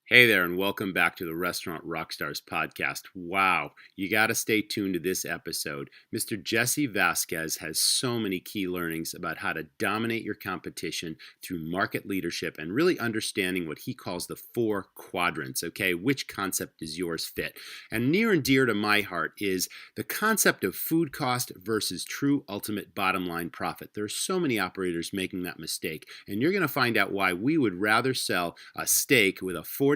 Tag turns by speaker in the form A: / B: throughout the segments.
A: Hey there, and welcome back to the Restaurant Rockstars podcast. Wow, you got to stay tuned to this episode. Mr. Jesse Vasquez has so many key learnings about how to dominate your competition through market leadership and really understanding what he calls the four quadrants, okay? Which concept does yours fit? And near and dear to my heart is the concept of food cost versus true ultimate bottom line profit. There are so many operators making that mistake, and you're going to find out why we would rather sell a steak with a 40%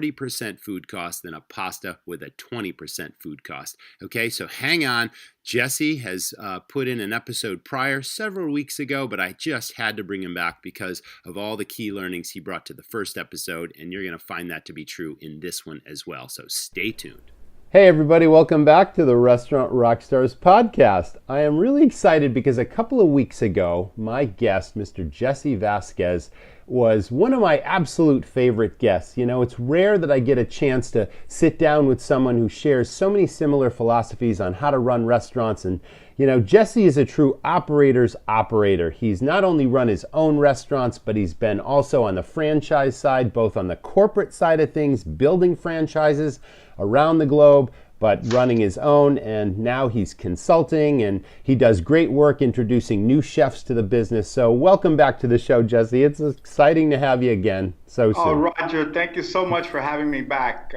A: food cost than a pasta with a 20% food cost. Okay, so hang on. Jesse has put in an episode prior several weeks ago, but I just had to bring him back because of all the key learnings he brought to the first episode, and you're going to find that to be true in this one as well. So stay tuned.
B: Hey everybody, welcome back to the Restaurant Rockstars podcast. I am really excited because a couple of weeks ago, my guest, Mr. Jesse Vasquez, was one of my absolute favorite guests. You know, it's rare that I get a chance to sit down with someone who shares so many similar philosophies on how to run restaurants. And, you know, Jesse is a true operator's operator. He's not only run his own restaurants, but he's been also on the franchise side, both on the corporate side of things, building franchises around the globe, but running his own, and now he's consulting, and he does great work introducing new chefs to the business. So welcome back to the show, Jesse. It's exciting to have you again so soon.
C: Oh, Roger, thank you so much for having me back.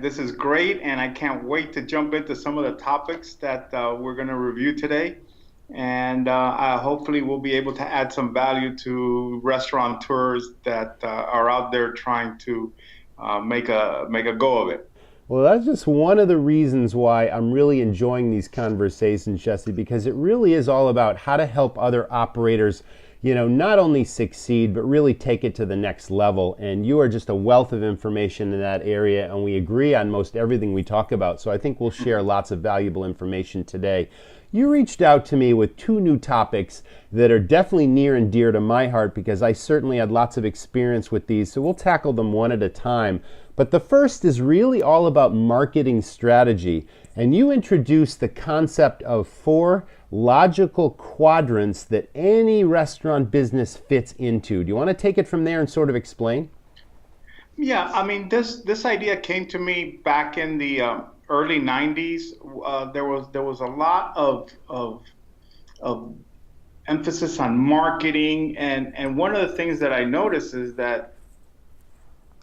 C: This is great, and I can't wait to jump into some of the topics that we're going to review today. And hopefully we'll be able to add some value to restaurateurs that are out there trying to make a go of it.
B: Well, that's just one of the reasons why I'm really enjoying these conversations, Jesse, because it really is all about how to help other operators, you know, not only succeed, but really take it to the next level. And you are just a wealth of information in that area, and we agree on most everything we talk about. So I think we'll share lots of valuable information today. You reached out to me with two new topics that are definitely near and dear to my heart because I certainly had lots of experience with these. So we'll tackle them one at a time. But the first is really all about marketing strategy. And you introduced the concept of four logical quadrants that any restaurant business fits into. Do you want to take it from there and sort of explain?
C: Yeah, I mean, this idea came to me back in the early '90s. There was a lot of emphasis on marketing, and one of the things that I noticed is that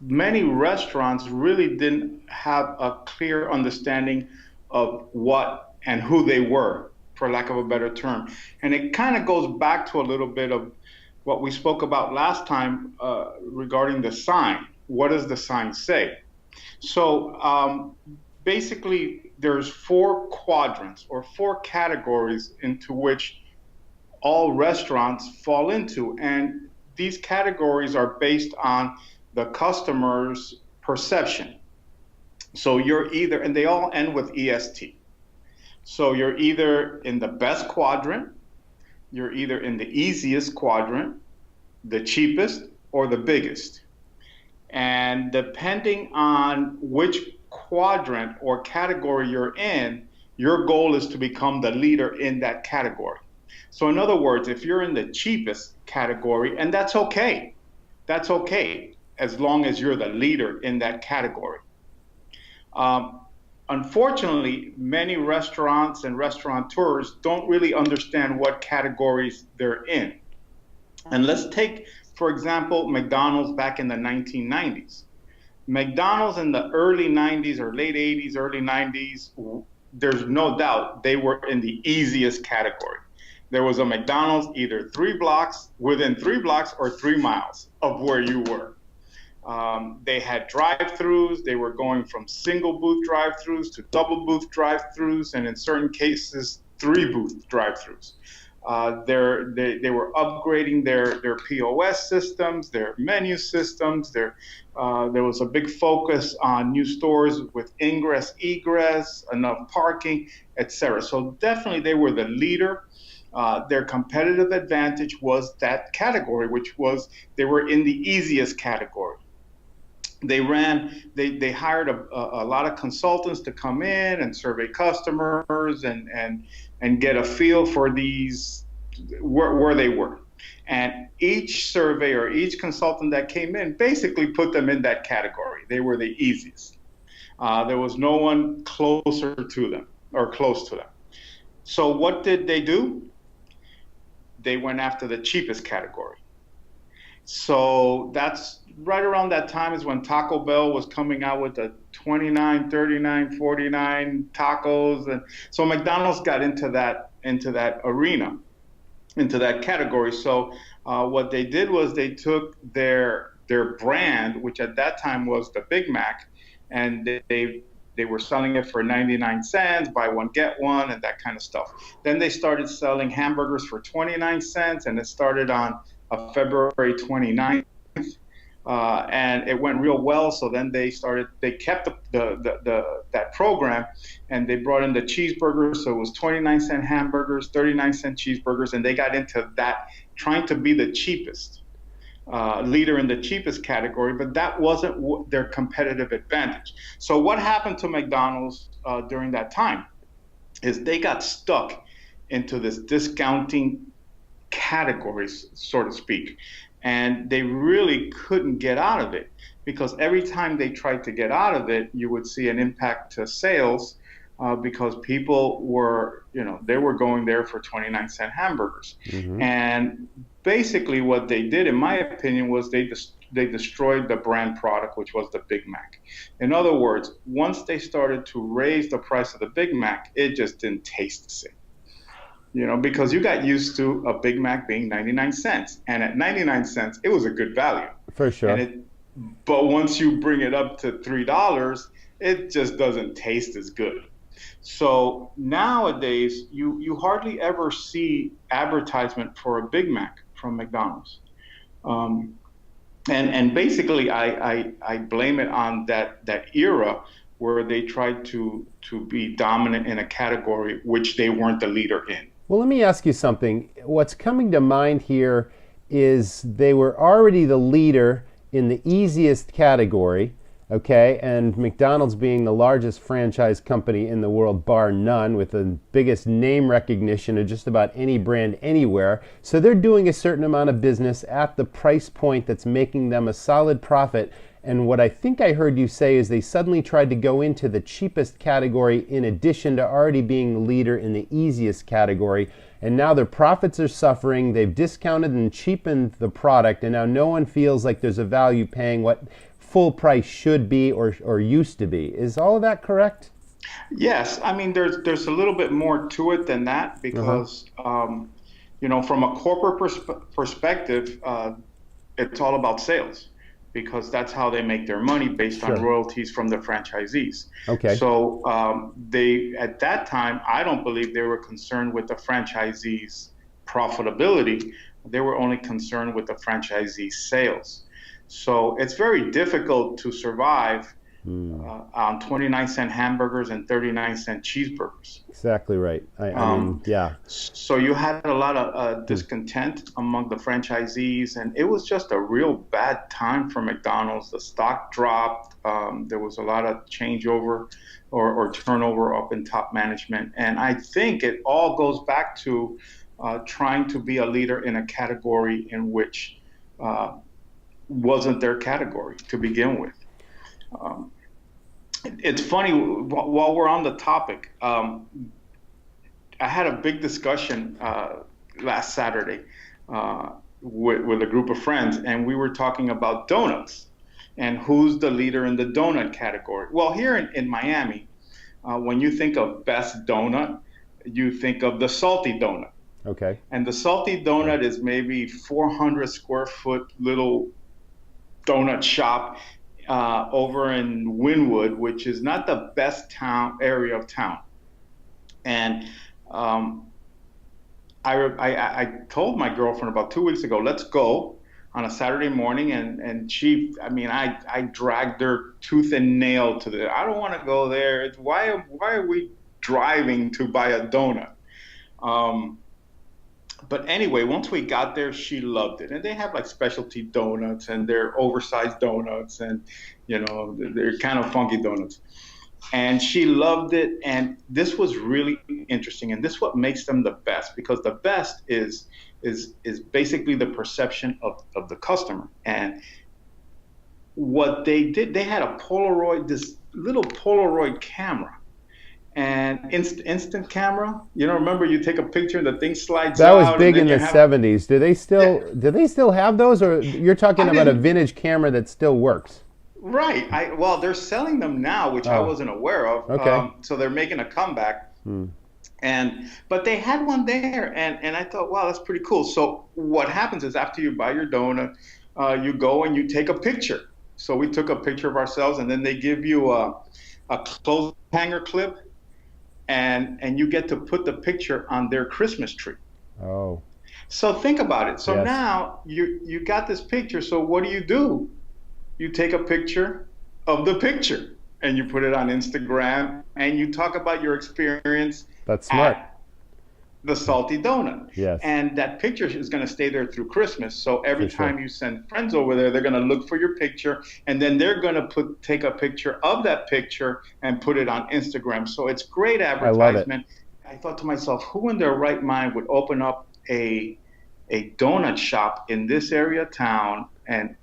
C: many restaurants really didn't have a clear understanding of what and who they were, for lack of a better term. And it kind of goes back to a little bit of what we spoke about last time regarding the sign. What does the sign say? So basically, there's four quadrants or four categories into which all restaurants fall into. And these categories are based on the customer's perception. So you're either, and they all end with EST. So you're either in the best quadrant, you're either in the easiest quadrant, the cheapest, or the biggest. And depending on which quadrant or category you're in, your goal is to become the leader in that category. So in other words, if you're in the cheapest category, and that's okay, as long as you're the leader in that category. Unfortunately, many restaurants and restaurateurs don't really understand what categories they're in. And let's take, for example, McDonald's back in the 1990s. McDonald's in the early 90s or late 80s, early 90s, there's no doubt they were in the easiest category. There was a McDonald's either within 3 blocks or 3 miles of where you were. They had drive-throughs. They were going from single booth drive-throughs to double booth drive-throughs, and in certain cases, 3 booth drive-throughs. They were upgrading their POS systems, their menu systems. There was a big focus on new stores with ingress, egress, enough parking, etc. So definitely they were the leader. Their competitive advantage was that category, which was they were in the easiest category. They hired a lot of consultants to come in and survey customers and get a feel for these where they were. And each survey or each consultant that came in basically put them in that category. They were the easiest. There was no one closer to them or close to them. So what did they do? They went after the cheapest category. So that's right around that time is when Taco Bell was coming out with the 29, 39, 49 tacos. And so McDonald's got into that arena, into that category. So what they did was they took their brand, which at that time was the Big Mac, and they were selling it for 99 cents, buy one, get one, and that kind of stuff. Then they started selling hamburgers for 29 cents, and it started on February 29th, and it went real well. So then they kept that program, and they brought in the cheeseburgers. So it was 29-cent hamburgers, 39-cent cheeseburgers, and they got into that, trying to be the cheapest. Leader in the cheapest category, but that wasn't their competitive advantage. So what happened to McDonald's during that time is they got stuck into this discounting categories, so to speak, and they really couldn't get out of it, because every time they tried to get out of it, you would see an impact to sales, because people were, they were going there for 29-cent hamburgers. Mm-hmm. And basically what they did, in my opinion, was they destroyed the brand product, which was the Big Mac. In other words, once they started to raise the price of the Big Mac, it just didn't taste the same. Because you got used to a Big Mac being 99 cents. And at 99 cents, it was a good value.
B: For sure.
C: But once you bring it up to $3, it just doesn't taste as good. So nowadays, you hardly ever see advertisement for a Big Mac from McDonald's. And basically, I blame it on that era where they tried to be dominant in a category which they weren't the leader in.
B: Well, let me ask you something. What's coming to mind here is they were already the leader in the easiest category, okay? And McDonald's being the largest franchise company in the world, bar none, with the biggest name recognition of just about any brand anywhere. So they're doing a certain amount of business at the price point that's making them a solid profit. And what I think I heard you say is they suddenly tried to go into the cheapest category in addition to already being the leader in the easiest category. And now their profits are suffering. They've discounted and cheapened the product. And now no one feels like there's a value paying what full price should be or used to be. Is all of that correct?
C: Yes. I mean, there's a little bit more to it than that, because, from a corporate perspective, it's all about sales, because that's how they make their money, based on royalties from the franchisees. Okay. So they, at that time, I don't believe they were concerned with the franchisees' profitability. They were only concerned with the franchisees' sales. So it's very difficult to survive on 29-cent hamburgers and 39-cent cheeseburgers.
B: Exactly right. I mean, yeah.
C: So you had a lot of discontent among the franchisees, and it was just a real bad time for McDonald's. The stock dropped. There was a lot of changeover or turnover up in top management. And I think it all goes back to trying to be a leader in a category in which wasn't their category to begin with. It's funny, while we're on the topic, I had a big discussion last Saturday with a group of friends, and we were talking about donuts and who's the leader in the donut category. Well, here in Miami, when you think of best donut, you think of the salty donut.
B: Okay. And
C: the salty donut is maybe 400 square foot little donut shop over in Wynwood, which is not the best area of town. And I told my girlfriend about 2 weeks ago, let's go on a Saturday morning. And she, I dragged her tooth and nail to I don't want to go there. Why are we driving to buy a donut? But anyway, once we got there, she loved it. And they have like specialty donuts, and they're oversized donuts, and they're kind of funky donuts. And she loved it. And this was really interesting. And this is what makes them the best, because the best is basically the perception of the customer. And what they did, they had a Polaroid, this little Polaroid camera and instant camera. You know, remember you take a picture and the thing slides
B: That was
C: out, and
B: big
C: then
B: in
C: you
B: the
C: have
B: 70s.
C: yeah.
B: Do they still have those, or you're talking
C: I
B: about a
C: didn't
B: vintage camera that still works?
C: right. I well, they're selling them now, which I
B: Oh,
C: wasn't aware of.
B: okay.
C: So they're making a comeback.
B: Hmm.
C: And but they had one there, and I thought, wow, that's pretty cool. So what happens is after you buy your donut, you go and you take a picture. So we took a picture of ourselves, and then they give you a clothes hanger clip, and you get to put the picture on their Christmas tree.
B: Oh,
C: So think about it. So
B: yes.
C: now you got this picture. So what do? You take a picture of the picture and you put it on Instagram and you talk about your experience
B: That's smart.
C: at the salty donut.
B: Yes,
C: And that picture is going to stay there through Christmas. So every
B: for sure.
C: time you send friends over there, they're going to look for your picture, and then they're going to take a picture of that picture and put it on Instagram. So it's great
B: I love it.
C: advertisement. I thought to myself, who in their right mind would open up a donut shop in this area of town, and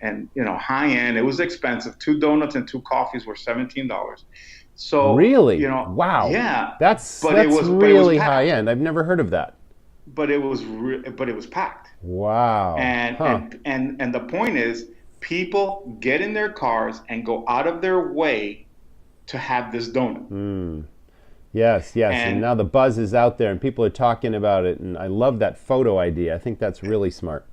C: high end? It was expensive. Two donuts and two coffees were $17. So,
B: Really? Wow.
C: yeah,
B: That's
C: but it
B: that's
C: was but it was
B: really high
C: packed.
B: end. I've never heard of that.
C: But it was packed.
B: Wow.
C: And
B: Huh.
C: the point is, people get in their cars and go out of their way to have this donut.
B: Mm. Yes, yes. And
C: And
B: now the buzz is out there and people are talking about it, and I love that photo idea. I think that's really smart.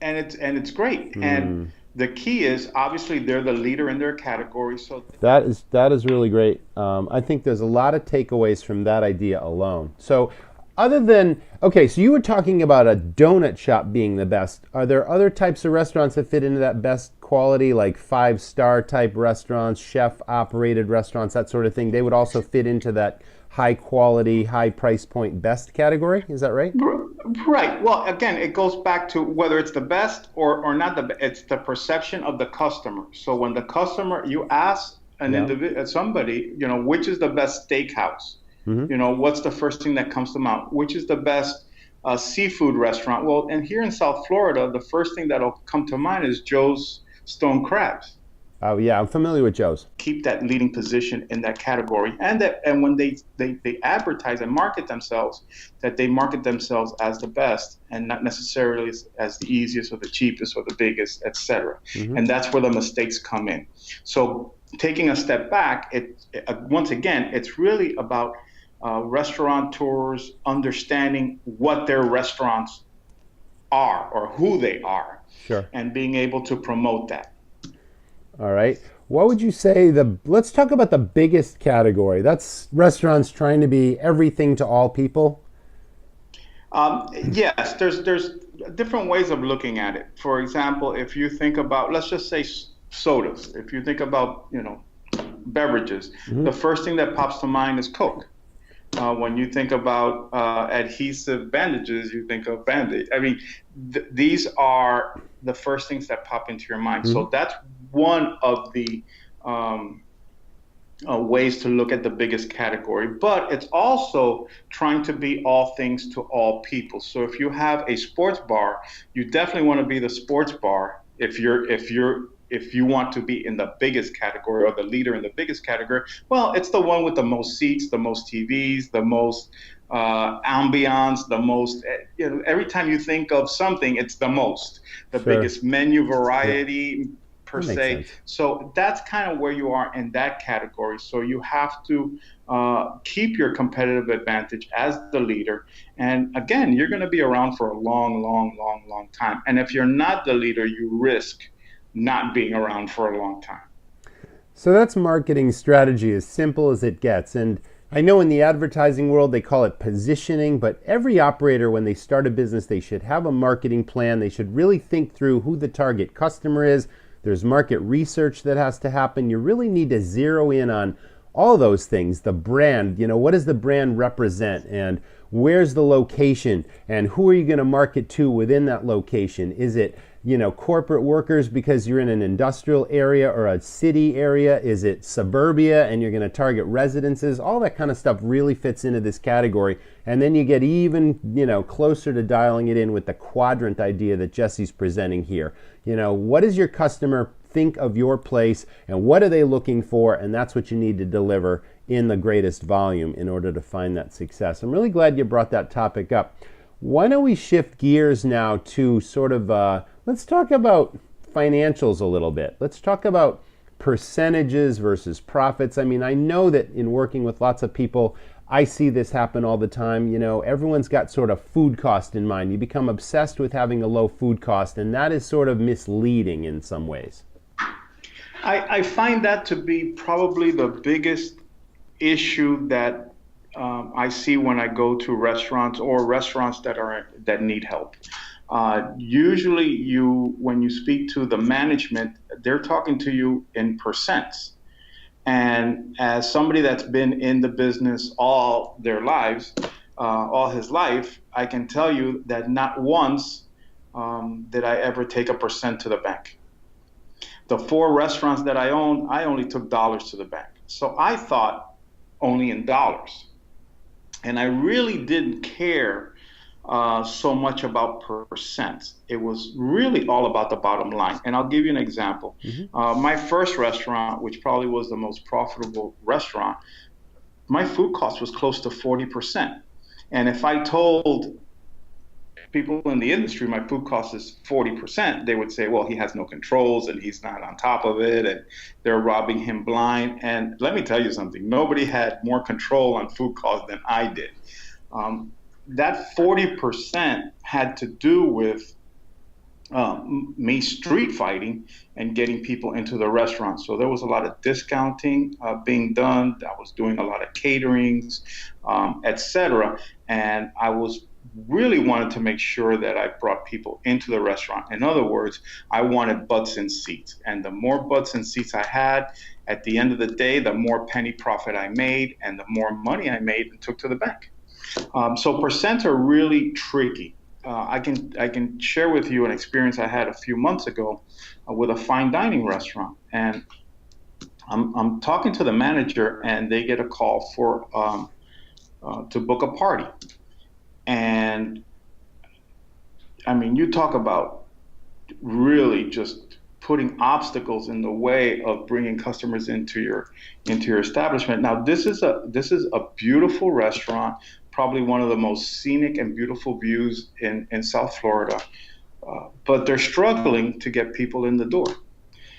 C: it's great. And
B: Mm.
C: the key is, obviously they're the leader in their category. So
B: That is really great. I think there's a lot of takeaways from that idea alone. So, other than okay, so you were talking about a donut shop being the best. Are there other types of restaurants that fit into that best quality, like 5-star type restaurants, chef operated restaurants, that sort of thing? They would also fit into that high quality, high price point best category. Is that right?
C: right. Well, again, it goes back to whether it's the best or not it's the perception of the customer. So when the customer, you ask an
B: Yeah.
C: individual, somebody, which is the best steakhouse?
B: Hmm.
C: What's the first thing that comes to mind? Which is the best seafood restaurant? Well, and here in South Florida, the first thing that'll come to mind is Joe's Stone Crabs.
B: Oh yeah, I'm familiar with Joe's.
C: Keep that leading position in that category, and when they advertise and market themselves, that they market themselves as the best and not necessarily as the easiest or the cheapest or the biggest, etc.
B: Hmm.
C: And that's where the mistakes come in. So taking a step back, once again, it's really about restaurateurs understanding what their restaurants are or who they are,
B: Sure.
C: and being able to promote that.
B: All right. What would you say let's talk about the biggest category. That's restaurants trying to be everything to all people.
C: Yes, there's different ways of looking at it. For example, if you think about, let's just say sodas. If you think about, beverages,
B: Hmm.
C: the first thing that pops to mind is Coke. When you think about adhesive bandages, you think of Band-Aid. I mean, these are the first things that pop into your mind.
B: Hmm.
C: So that's one of the ways to look at the biggest category. But it's also trying to be all things to all people. So if you have a sports bar, you definitely want to be the sports bar. If you want to be in the biggest category or the leader in the biggest category, well, it's the one with the most seats, the most TVs, the most ambiance, the most, every time you think of something, it's the most, the
B: Sure.
C: biggest menu
B: Yeah.
C: variety per
B: That makes
C: se.
B: sense.
C: So that's kind of where you are in that category. So you have to keep your competitive advantage as the leader. And again, you're going to be around for a long, long, long, long time. And if you're not the leader, you risk not being around for a long time.
B: So that's marketing strategy, as simple as it gets. And I know in the advertising world they call it positioning, but every operator, when they start a business, they should have a marketing plan. They should really think through who the target customer is. There's market research that has to happen. You really need to zero in on all those things. The brand, what does the brand represent? And where's the location? And who are you going to market to within that location? Is it corporate workers because you're in an industrial area or a city area? Is it suburbia and you're going to target residences? All that kind of stuff really fits into this category. And then you get even, closer to dialing it in with the quadrant idea that Jesse's presenting here. What does your customer think of your place and what are they looking for, and that's what you need to deliver in the greatest volume in order to find that success. I'm really glad you brought that topic up. Why don't we shift gears now to sort of, let's talk about financials a little bit. Let's talk about percentages versus profits. I mean, I know that in working with lots of people, I see this happen all the time. You know, everyone's got sort of food cost in mind. You become obsessed with having a low food cost, and that is sort of misleading in some ways.
C: I find that to be probably the biggest issue that I see when I go to restaurants or restaurants that need help. Usually when you speak to the management, they're talking to you in percents. And as somebody that's been in the business all their lives, all his life, I can tell you that not once did I ever take a percent to the bank. The 4 restaurants that I owned, I only took dollars to the bank. So I thought only in dollars. And I really didn't care so much about percents. It was really all about the bottom line. And I'll give you an example. My first restaurant, which probably was the most profitable restaurant, my food cost was close to 40%. And if I told people in the industry my food cost is 40%, they would say, well, he has no controls and he's not on top of it and they're robbing him blind. And let me tell you something, nobody had more control on food costs than I did. That 40% had to do with me street fighting and getting people into the restaurant. So there was a lot of discounting being done. I was doing a lot of caterings, etc. And I was really wanted to make sure that I brought people into the restaurant. In other words, I wanted butts in seats. And the more butts in seats I had, at the end of the day, the more penny profit I made and the more money I made and took to the bank. So percents are really tricky. I can share with you an experience I had a few months ago with a fine dining restaurant, and I'm talking to the manager, and they get a call for to book a party, and I mean, you talk about really just putting obstacles in the way of bringing customers into your establishment. Now, this is a beautiful restaurant, probably one of the most scenic and beautiful views in South Florida, but they're struggling to get people in the door.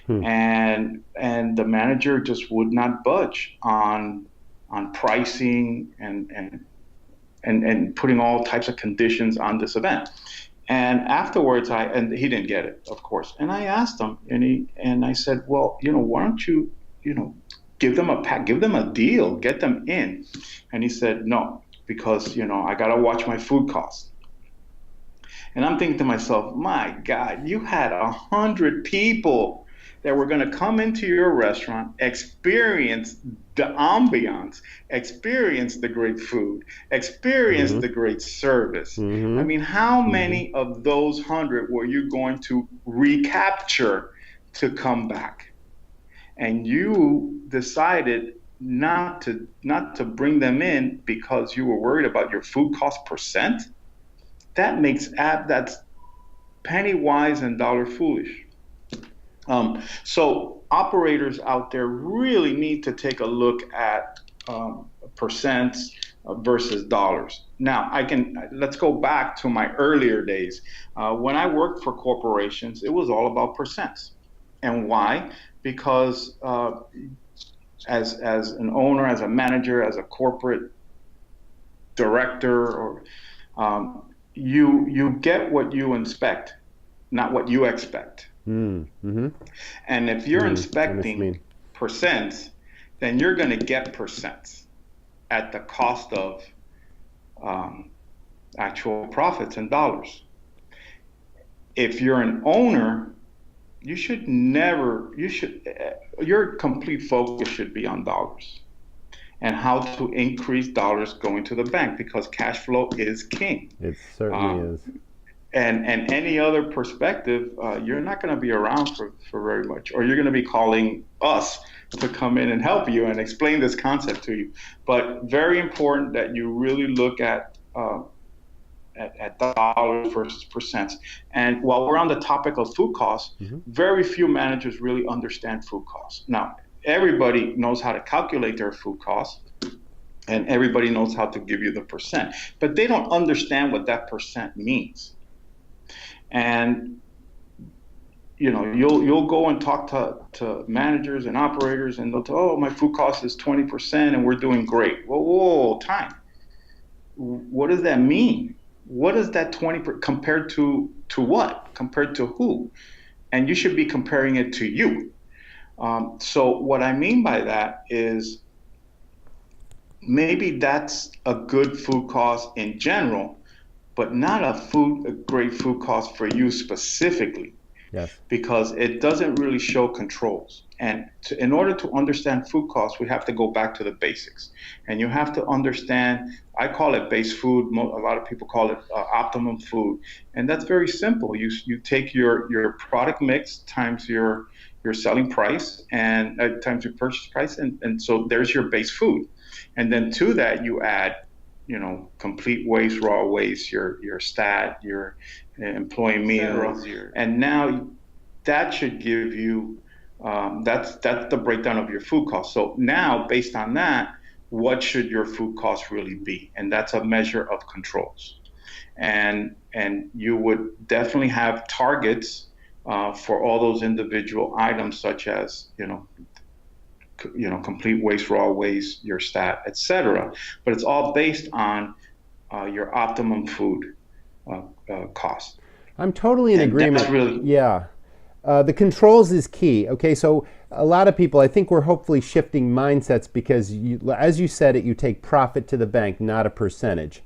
C: And the manager just would not budge on pricing and putting all types of conditions on this event. And afterwards, and he didn't get it, of course. And I asked him, and I said, well, why don't you, give them a deal, get them in. And he said, no, because, I got to watch my food costs. And I'm thinking to myself, my God, you had 100 people that were going to come into your restaurant, experience the ambiance, experience the great food, experience the great service. I mean, how many of those 100 were you going to recapture to come back? And you decided not to bring them in because you were worried about your food cost percent? That's penny wise and dollar foolish. So operators out there really need to take a look at percents versus dollars. Now, let's go back to my earlier days. When I worked for corporations, it was all about percents. And why? Because as an owner, as a manager, as a corporate director, or you get what you inspect, not what you expect. And if you're inspecting percents, then you're going to get percents at the cost of actual profits in dollars. If you're an owner, your complete focus should be on dollars and how to increase dollars going to the bank, because cash flow is king.
B: It certainly is.
C: And any other perspective, you're not going to be around for very much, or you're going to be calling us to come in and help you and explain this concept to you. But very important that you really look at at dollars versus percents. And while we're on the topic of food costs, very few managers really understand food costs. Now, everybody knows how to calculate their food costs, and everybody knows how to give you the percent, but they don't understand what that percent means. And you'll go and talk to managers and operators, and they'll tell, oh, my food cost is 20% and we're doing great. Whoa, time. What does that mean? What is that 20% compared to what? Compared to who? And you should be comparing it to you. So what I mean by that is maybe that's a good food cost in general, but not a great food cost for you specifically.
B: Yes.
C: Because it doesn't really show controls. And in order to understand food costs, we have to go back to the basics. And you have to understand, I call it base food. A lot of people call it optimum food. And that's very simple. You take your product mix times your selling price and times your purchase price. And so there's your base food. And then to that, you add, complete waste, raw waste, your stat, your employee meal, and now that should give you that's the breakdown of your food cost. So now, based on that, what should your food cost really be? And that's a measure of controls. And you would definitely have targets for all those individual items, such as complete waste, raw waste, your stat, etc. But it's all based on your optimum food cost.
B: I'm totally in agreement.
C: That's really,
B: yeah. The controls is key. Okay, so a lot of people, I think we're hopefully shifting mindsets because, as you said it, you take profit to the bank, not a percentage.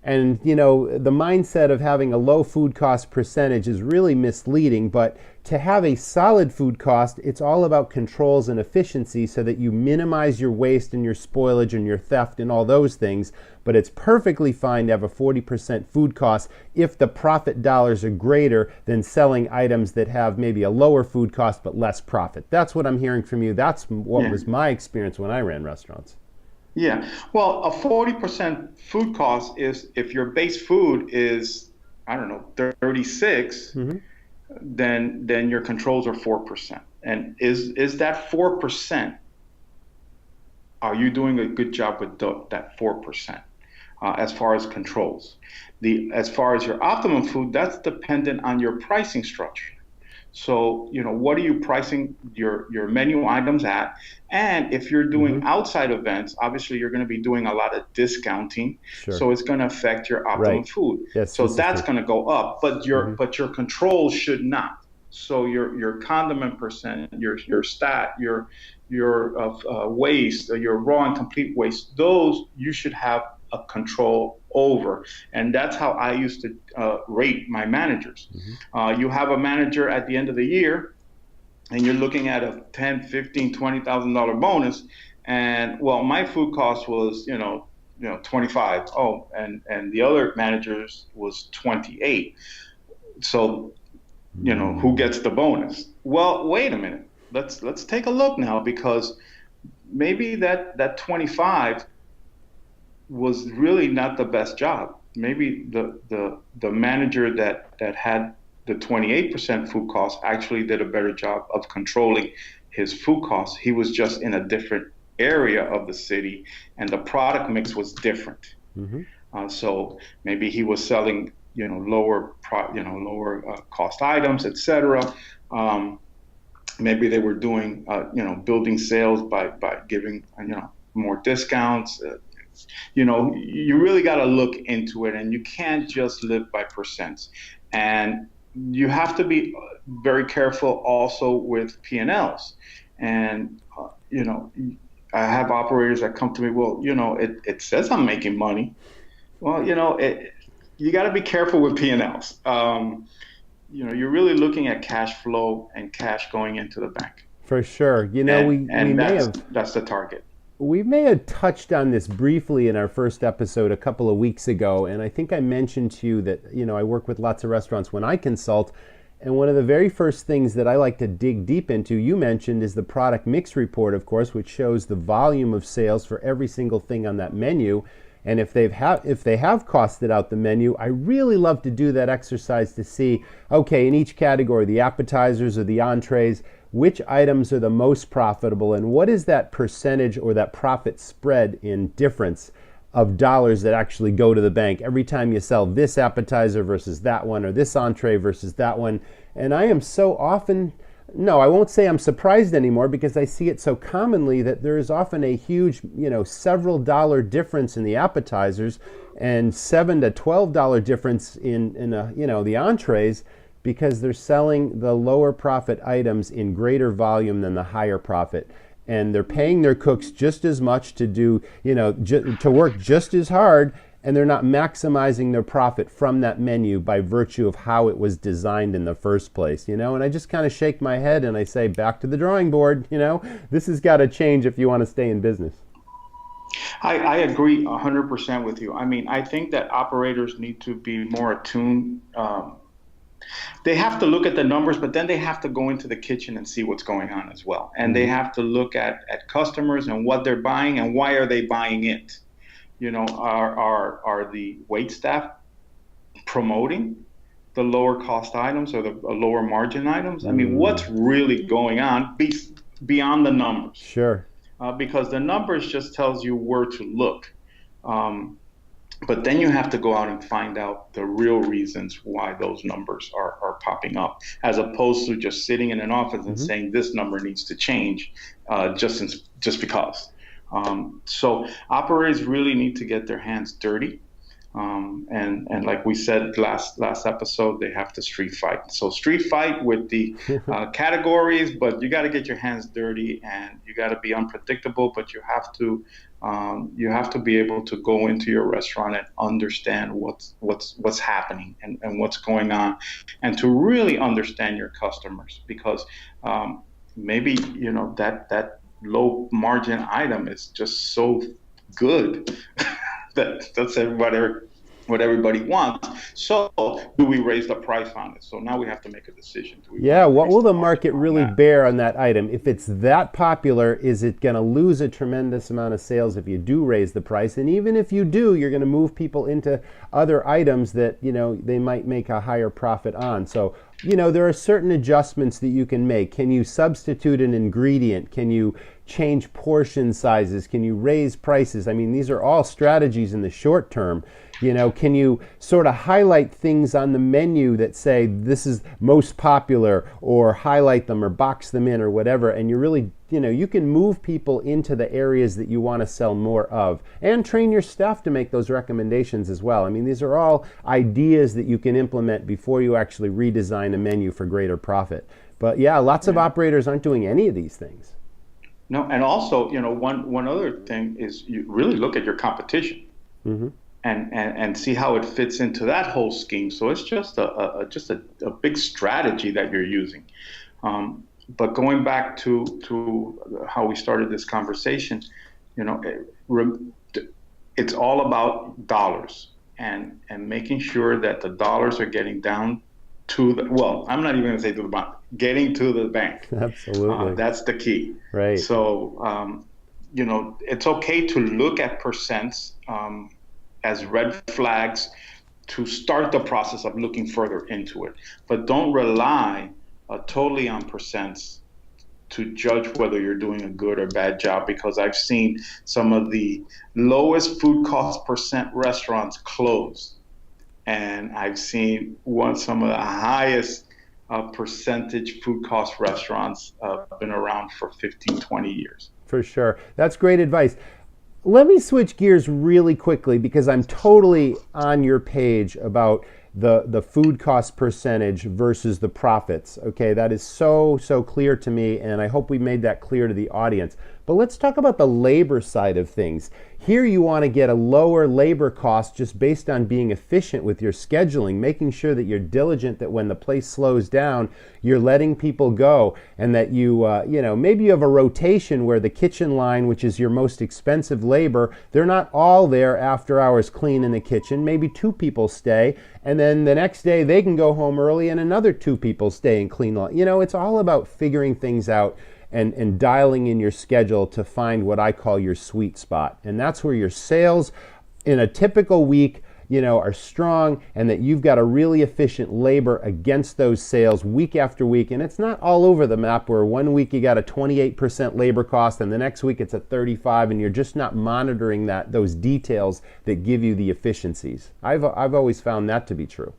B: And, the mindset of having a low food cost percentage is really misleading, but to have a solid food cost, it's all about controls and efficiency so that you minimize your waste and your spoilage and your theft and all those things. But it's perfectly fine to have a 40% food cost if the profit dollars are greater than selling items that have maybe a lower food cost but less profit. That's what I'm hearing from you. That's what was my experience when I ran restaurants.
C: Yeah, well, a 40% food cost is if your base food is, 36, then your controls are 4%. And is that 4%? Are you doing a good job with that 4%? As far as controls, as far as your optimum food, that's dependent on your pricing structure. So, what are you pricing your menu items at? And if you're doing outside events, obviously you're going to be doing a lot of discounting.
B: Sure.
C: So it's going to affect your optimum food.
B: Yes,
C: so that's going to go up, but your controls should not. So your condiment percent, your stat, your waste, your raw and complete waste, those you should have a control over. And that's how I used to rate my managers. You have a manager at the end of the year and you're looking at a $10, $15, $20,000 bonus. And well, my food cost was, 25. Oh, and the other managers was 28. So, who gets the bonus? Well, wait a minute. Let's take a look now, because maybe that 25 was really not the best job. Maybe the manager that had the 28% food cost actually did a better job of controlling his food costs. He was just in a different area of the city, and the product mix was different. So maybe he was selling, lower cost items, etc. Maybe they were doing, building sales by giving, more discounts. You really got to look into it, and you can't just live by percents. And you have to be very careful also with P&Ls. And, I have operators that come to me, well, it says I'm making money. Well, you got to be careful with P&Ls. You're really looking at cash flow and cash going into the bank.
B: For sure.
C: That's the target.
B: We may have touched on this briefly in our first episode a couple of weeks ago, and I think I mentioned to you that, I work with lots of restaurants when I consult, and one of the very first things that I like to dig deep into, you mentioned, is the product mix report, of course, which shows the volume of sales for every single thing on that menu. And if they have costed out the menu, I really love to do that exercise to see, okay, in each category, the appetizers or the entrees, which items are the most profitable, and what is that percentage or that profit spread in difference of dollars that actually go to the bank every time you sell this appetizer versus that one, or this entree versus that one. And I am so often, no, I won't say I'm surprised anymore, because I see it so commonly that there is often a huge, several dollar difference in the appetizers and $7 to $12 difference in the entrees, because they're selling the lower profit items in greater volume than the higher profit. And they're paying their cooks just as much to do, to work just as hard, and they're not maximizing their profit from that menu by virtue of how it was designed in the first place, And I just kind of shake my head and I say, back to the drawing board, this has got to change if you want to stay in business.
C: I agree 100% with you. I mean, I think that operators need to be more attuned. They have to look at the numbers, but then they have to go into the kitchen and see what's going on as well. And they have to look at customers and what they're buying and why are they buying it. Are the wait staff promoting the lower cost items or the lower margin items? I mean, what's really going on beyond the numbers?
B: Sure.
C: Because the numbers just tells you where to look. But then you have to go out and find out the real reasons why those numbers are popping up, as opposed to just sitting in an office and saying this number needs to change just because. So operators really need to get their hands dirty. And like we said last episode, they have to street fight. So street fight with the categories, but you got to get your hands dirty, and you got to be unpredictable. But you have to be able to go into your restaurant and understand what's happening and what's going on, and to really understand your customers, because maybe that low margin item is just so good that's what everybody wants. So do we raise the price on it? So now we have to make a decision.
B: What will the market really bear on that item? If it's that popular, is it going to lose a tremendous amount of sales if you do raise the price? And even if you do, you're going to move people into other items that they might make a higher profit on. So there are certain adjustments that you can make. Can you substitute an ingredient? Can you change portion sizes? Can you raise prices? I mean, these are all strategies in the short term. Can you sort of highlight things on the menu that say this is most popular, or highlight them or box them in or whatever, and you really, you can move people into the areas that you want to sell more of, and train your staff to make those recommendations as well. I mean, these are all ideas that you can implement before you actually redesign a menu for greater profit. But yeah, lots of operators aren't doing any of these things.
C: No, and also, one other thing is you really look at your competition. Mm-hmm. And see how it fits into that whole scheme. So it's just a big strategy that you're using. But going back to how we started this conversation, it's all about dollars and making sure that the dollars are getting down to I'm not even going to say to the bank, getting to the bank.
B: Absolutely.
C: That's the key.
B: Right.
C: So, it's okay to look at percents as red flags to start the process of looking further into it. But don't rely totally on percents to judge whether you're doing a good or bad job, because I've seen some of the lowest food cost percent restaurants close. And I've seen some of the highest percentage food cost restaurants been around for 15, 20 years.
B: For sure. That's great advice. Let me switch gears really quickly, because I'm totally on your page about the food cost percentage versus the profits. Okay, that is so clear to me, and I hope we made that clear to the audience. But let's talk about the labor side of things. Here you want to get a lower labor cost just based on being efficient with your scheduling, making sure that you're diligent, that when the place slows down, you're letting people go, and that you maybe you have a rotation where the kitchen line, which is your most expensive labor, they're not all there after hours cleaning the kitchen. Maybe 2 people stay, and then the next day they can go home early and another 2 people stay and clean. It's all about figuring things out and dialing in your schedule to find what I call your sweet spot. And that's where your sales in a typical week, are strong, and that you've got a really efficient labor against those sales week after week. And it's not all over the map where one week you got a 28% labor cost and the next week it's at 35, and you're just not monitoring those details that give you the efficiencies. I've always found that to be true.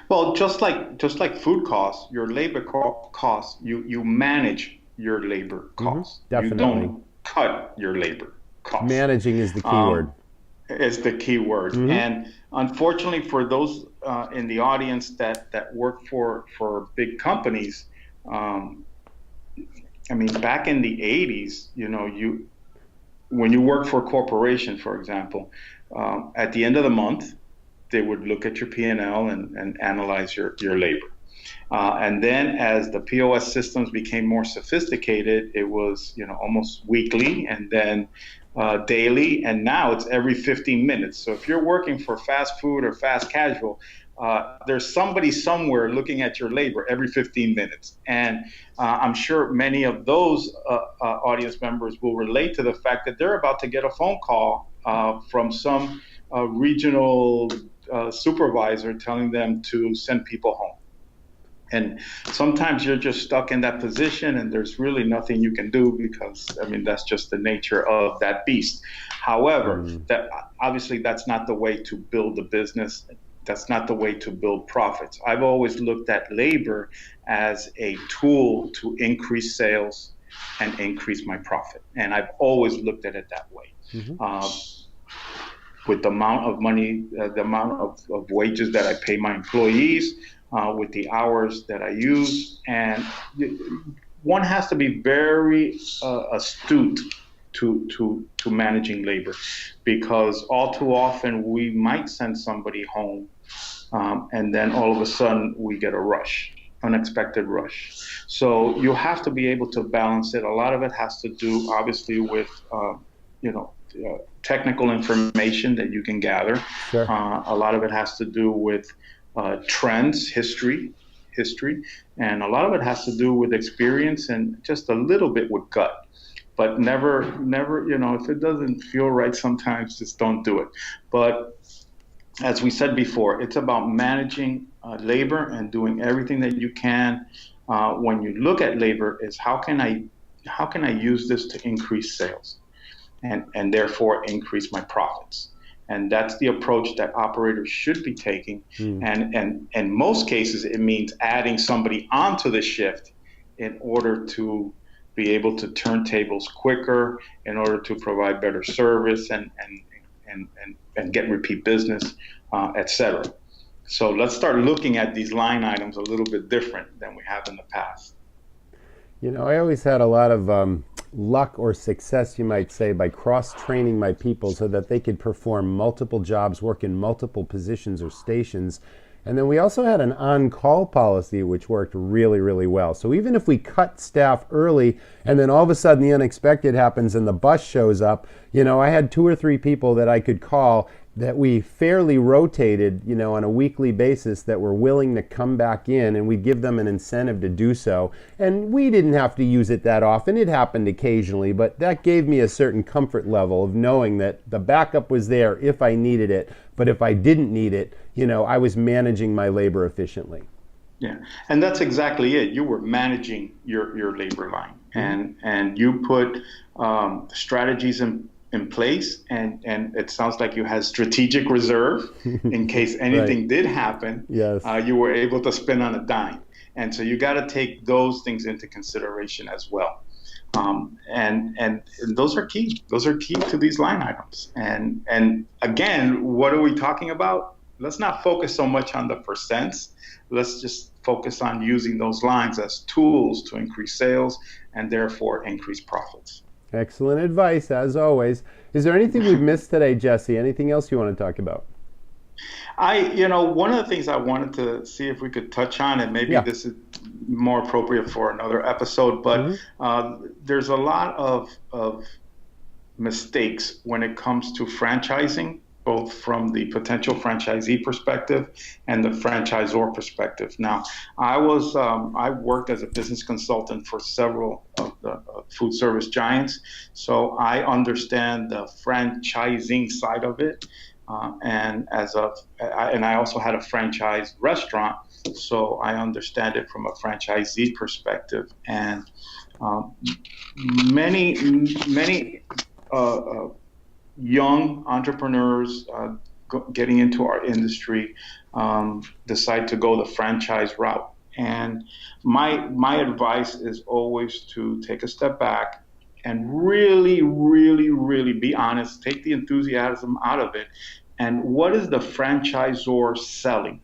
C: Well, just like food costs, your labor costs, you manage your labor costs.
B: Definitely.
C: You don't cut your labor costs.
B: Managing is the key word.
C: Is the key word. And unfortunately for those in the audience that work for big companies, I mean, back in the 80s, when you work for a corporation, for example, at the end of the month, they would look at your P&L and analyze your labor. And then as the POS systems became more sophisticated, it was almost weekly, and then daily, and now it's every 15 minutes. So if you're working for fast food or fast casual, there's somebody somewhere looking at your labor every 15 minutes. And I'm sure many of those audience members will relate to the fact that they're about to get a phone call from some regional supervisor telling them to send people home. And sometimes you're just stuck in that position, and there's really nothing you can do because, that's just the nature of that beast. However, obviously that's not the way to build a business. That's not the way to build profits. I've always looked at labor as a tool to increase sales and increase my profit. And I've always looked at it that way. With the amount of money, the amount of wages that I pay my employees, with the hours that I use, and one has to be very astute to managing labor, because all too often we might send somebody home, and then all of a sudden we get a rush, unexpected rush. So you have to be able to balance it. A lot of it has to do, obviously, with technical information that you can gather.
B: Sure.
C: A lot of it has to do with trends, history, and a lot of it has to do with experience and just a little bit with gut. But never, if it doesn't feel right sometimes, just don't do it. But as we said before, it's about managing labor and doing everything that you can. When you look at labor, is how can I use this to increase sales and therefore increase my profits? And that's the approach that operators should be taking. And in most cases, it means adding somebody onto the shift in order to be able to turn tables quicker, in order to provide better service and get repeat business, et cetera. So let's start looking at these line items a little bit different than we have in the past.
B: I always had a lot of luck or success, you might say, by cross-training my people so that they could perform multiple jobs, work in multiple positions or stations. And then we also had an on-call policy, which worked really, really well. So even if we cut staff early and then all of a sudden the unexpected happens and the bus shows up, I had 2 or 3 people that I could call that we fairly rotated, on a weekly basis, that were willing to come back in, and we'd give them an incentive to do so. And we didn't have to use it that often. It happened occasionally, but that gave me a certain comfort level of knowing that the backup was there if I needed it. But if I didn't need it, I was managing my labor efficiently.
C: Yeah, and that's exactly it. You were managing your labor line, and you put strategies in place, and it sounds like you had strategic reserve in case anything
B: Right.
C: did happen.
B: Yes.
C: You were able to spin on a dime, and so you got to take those things into consideration as well. And those are key. Those are key to these line items. And again, what are we talking about? Let's not focus so much on the percents. Let's just focus on using those lines as tools to increase sales and therefore increase profits.
B: Excellent advice, as always. Is there anything we've missed today, Jesse? Anything else you want to talk about?
C: One of the things I wanted to see if we could touch on, and maybe this is more appropriate for another episode, but there's a lot of mistakes when it comes to franchising both from the potential franchisee perspective and the franchisor perspective. Now, I worked as a business consultant for several of the food service giants, so I understand the franchising side of it. And I also had a franchise restaurant, so I understand it from a franchisee perspective. And many young entrepreneurs getting into our industry decide to go the franchise route. And my advice is always to take a step back and really, really, really be honest, take the enthusiasm out of it. And what is the franchisor selling?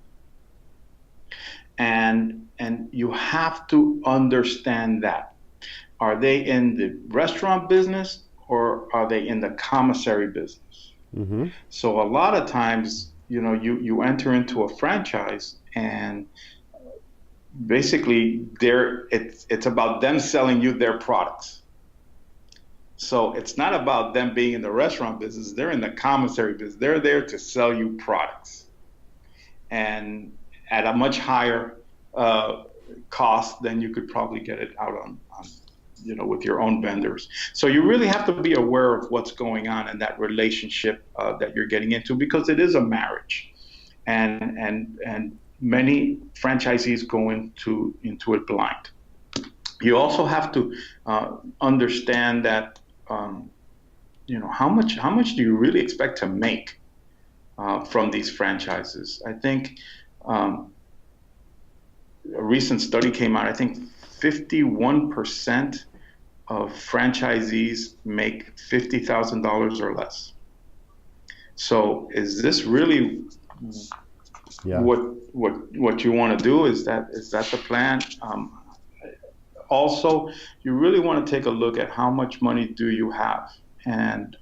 C: And you have to understand that. Are they in the restaurant business or are they in the commissary business? Mm-hmm. So a lot of times, you enter into a franchise and basically it's about them selling you their products. So it's not about them being in the restaurant business. They're in the commissary business. They're there to sell you products, and at a much higher cost than you could probably get it out on with your own vendors. So you really have to be aware of what's going on in that relationship that you're getting into, because it is a marriage, and many franchisees go into it blind. You also have to understand that how much do you really expect to make from these franchises? I think a recent study came out. I think 51% of franchisees make $50,000 or less. So is this really what you want to do? Is that the plan? Also, you really want to take a look at how much money do you have, and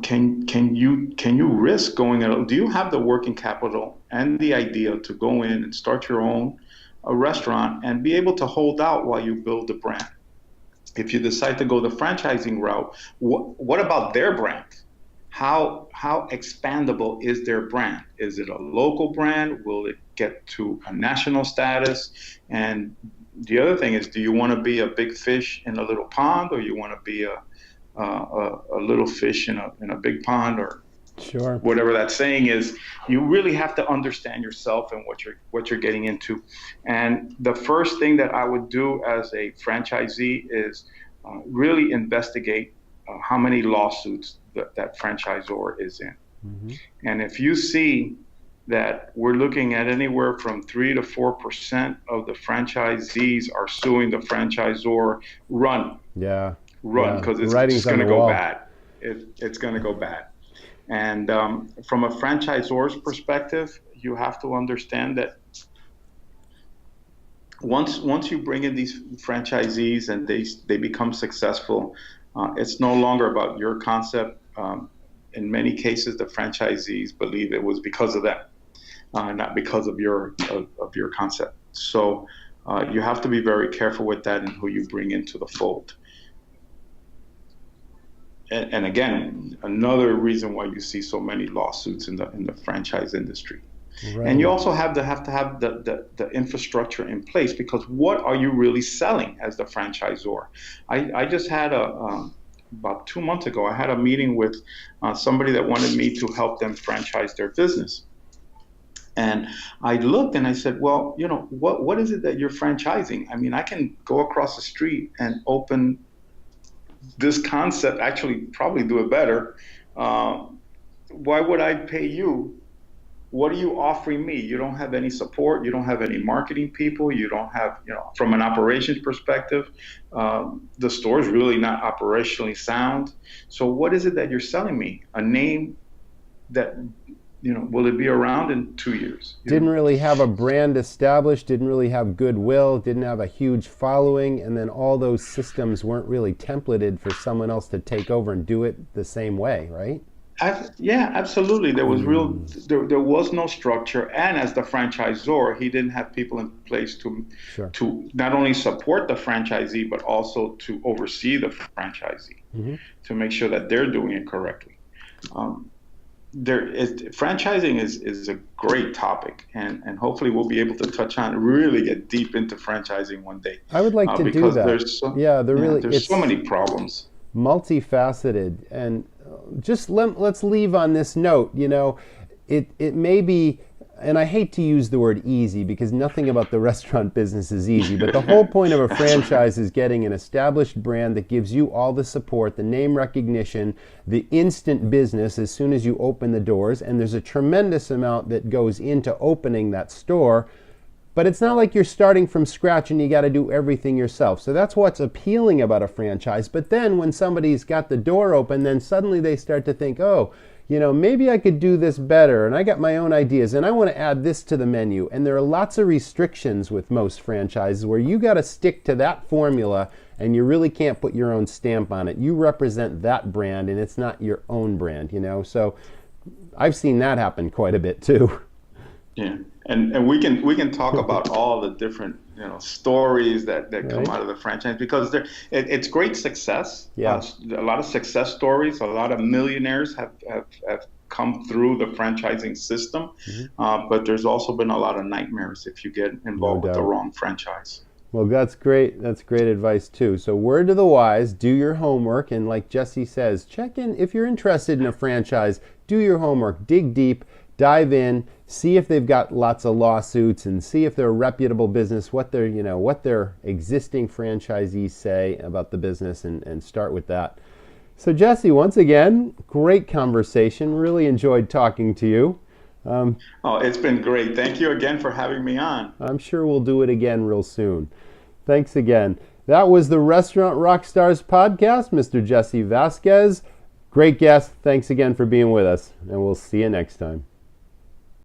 C: can you risk going at? Do you have the working capital and the idea to go in and start your own restaurant and be able to hold out while you build the brand? If you decide to go the franchising route, what about their brand? How expandable is their brand? Is it a local brand? Will it get to a national status? And the other thing is, do you want to be a big fish in a little pond, or you want to be a little fish in a big pond, or
B: sure,
C: whatever that saying is? You really have to understand yourself and what you're getting into. And the first thing that I would do as a franchisee is really investigate how many lawsuits that franchisor is in. Mm-hmm. And if you see that we're looking at anywhere from 3 to 4% of the franchisees are suing the franchisor, run, because it's going to go bad. It's going to go bad. And from a franchisor's perspective, you have to understand that once you bring in these franchisees and they become successful, it's no longer about your concept. In many cases, the franchisees believe it was because of them, not because of your concept. So you have to be very careful with that and who you bring into the fold. And again, another reason why you see so many lawsuits in the franchise industry. Right. And you also have to have the infrastructure in place, because what are you really selling as the franchisor? I just had about 2 months ago, I had a meeting with somebody that wanted me to help them franchise their business. And I looked and I said, well, what is it that you're franchising? I mean, I can go across the street and open this concept, actually probably do it better. Why would I pay you? What are you offering me? You don't have any support. You don't have any marketing people. You don't have, from an operations perspective, the store is really not operationally sound. So what is it that you're selling me? A name that, will it be around in 2 years?
B: Didn't really have a brand established, didn't really have goodwill, didn't have a huge following, and then all those systems weren't really templated for someone else to take over and do it the same way, right?
C: Yeah, absolutely. There was there was no structure, and as the franchisor, he didn't have people in place to not only support the franchisee but also to oversee the franchisee, to make sure that they're doing it correctly. um, franchising is a great topic, and hopefully we'll be able to touch on really get deep into franchising one day.
B: I would like to do that.
C: There's so many problems.
B: Multifaceted, and just let's leave on this note. It may be, and I hate to use the word easy because nothing about the restaurant business is easy, but the whole point of a franchise is getting an established brand that gives you all the support, the name recognition, the instant business as soon as you open the doors, and there's a tremendous amount that goes into opening that store, but it's not like you're starting from scratch and you got to do everything yourself. So that's what's appealing about a franchise. But then when somebody's got the door open, then suddenly they start to think, oh, maybe I could do this better, and I got my own ideas, and I want to add this to the menu. And there are lots of restrictions with most franchises where you got to stick to that formula, and you really can't put your own stamp on it. You represent that brand, and it's not your own brand, So I've seen that happen quite a bit too.
C: Yeah, and we can talk about all the different stories that come out of the franchise, because it's great success.
B: Yeah.
C: A lot of success stories. A lot of millionaires have come through the franchising system, but there's also been a lot of nightmares if you get involved with the wrong franchise.
B: Well, that's great. That's great advice too. So word to the wise, do your homework, and like Jesse says, check in if you're interested in a franchise. Do your homework, dig deep, dive in, see if they've got lots of lawsuits, and see if they're a reputable business, what their existing franchisees say about the business, and start with that. So Jesse, once again, great conversation. Really enjoyed talking to you.
C: It's been great. Thank you again for having me on.
B: I'm sure we'll do it again real soon. Thanks again. That was the Restaurant Rockstars podcast, Mr. Jesse Vasquez. Great guest. Thanks again for being with us, and we'll see you next time.